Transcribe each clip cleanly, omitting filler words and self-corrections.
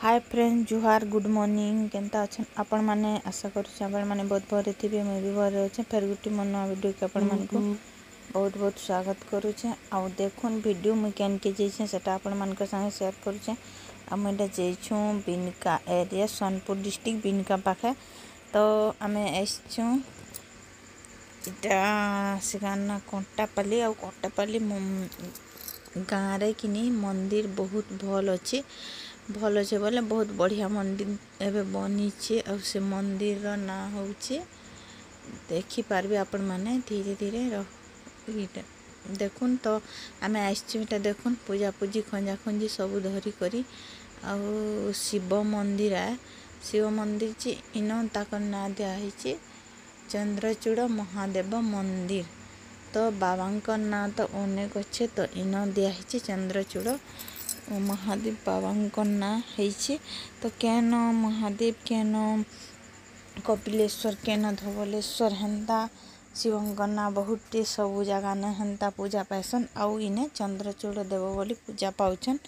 Hi friend जुहार good morning केनता अच्छा आपण माने आशा करूँ आपण माने बहुत भरे थे मुझे भी भरे अच्छे फिर गोटे मन वीडियो के आपण मान को बहुत बहुत स्वागत करुचे आउ देखुन वीडियो मुझे केन के जाइए सेटा आपण मान संगे शेयर करुचे आम एटा जाइछू बिनका एरिया सोनपुर डिस्ट्रिक्ट बिनका पाखे तो आम आसचु इटा सिगाना कंटापाली आ कंटापाली गाँव रे किनी मंदिर बहुत भल अच्छे बोले बहुत बढ़िया मंदिर एवं बनी से मंदिर ना हूँ देखिपारे आपण मैंने धीरे धीरे देखुन तो आम आसटा देखुन पूजा पूजी खंजा खंजी सब धरी करी आउ शिव मंदिर ची इन तक ना दिखाई चंद्रचूड़ महादेव मंदिर तो बाबा ना तो अनेक अच्छे तो इन दिखाई चंद्रचूड़ महादेव बाबा ना है तो केन महादेव केन कपिलेश्वर केन धवलेश्वर हेन्ता शिव ना बहुत सब जगह ने हेन्ता पूजा पाइसन आउ इने चंद्रचूड़ देव बोली पूजा पाउछन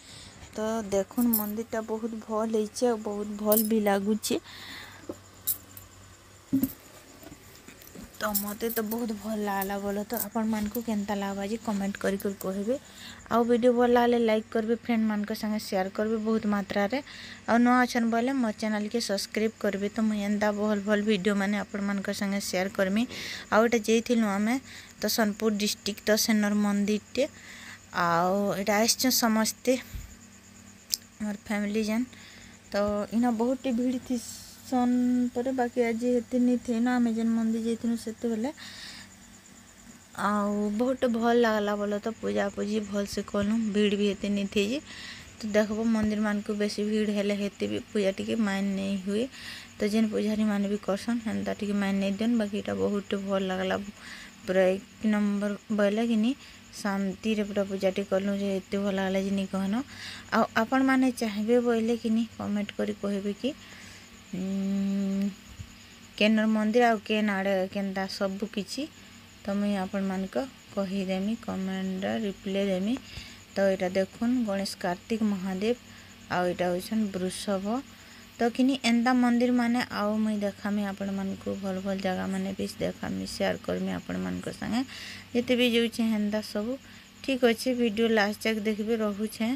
तो देखुन मंदिर टा बहुत भल है बहुत भल भी लगुच तो मते तो बहुत भल लागला बोलो तो आपण मान को केनता लागबा जी कमेंट करी कहबे आउ वीडियो भल लागले लाइक करबे फ्रेंड मान को संगे शेयर करबे बहुत मात्रा रे आ न अछन बोले मो चैनल के सब्सक्राइब करबे तो मुझे एंता भल भल वीडियो माने आपण मान को संगे शेयर करमी आउ एटा जेथिलु आमे तो सोनपुर डिस्ट्रिक्ट तो सेनर मंदिर टे आउ एटा आइछ समस्ते हमर फैमिली जन तो इना बहुत भीड़ थी सन पर बाकी आज हेते नहीं थे ना आम जेन मंदिर जाइनु से बेले आउ बहुत भल लगला बोलो तो पूजा पूजी भल से कलु भीड़ भी हेते नहीं थे तो देखो मंदिर मान को बेसी भीड़ हेले हेते भी पूजा टी माइन नहीं हुए तो जेन पुजारी मान भी करसन हेन्ता टी माइन नहीं देन बाकी इटा बहुत भल लगला पूरा एक नंबर बोले कि शांति रे पूरा पूजा टी कलु जे एते भल लगला जे नहीं कहनो आपण माने चाहबे बोले कि कमेंट करी कहबे कि केनर मंदिर आ केन आड़े केनता सब किछि तो मुझे आपण मान को कहीदेमी कमेंट रिप्लाई देमी तो यहाँ देखुन गणेश कार्तिक महादेव आउ यहाँ होचन वृषभ तो किनी एंता मंदिर माने आउ मुई देखामी आपण मान को भल भल जगह माने भी देखामी शेयर करमी आपण मान को संगे जिते भी जाऊँ हेन्ता सब ठीक अच्छे वीडियो लास्ट तक देखबे रहूछे।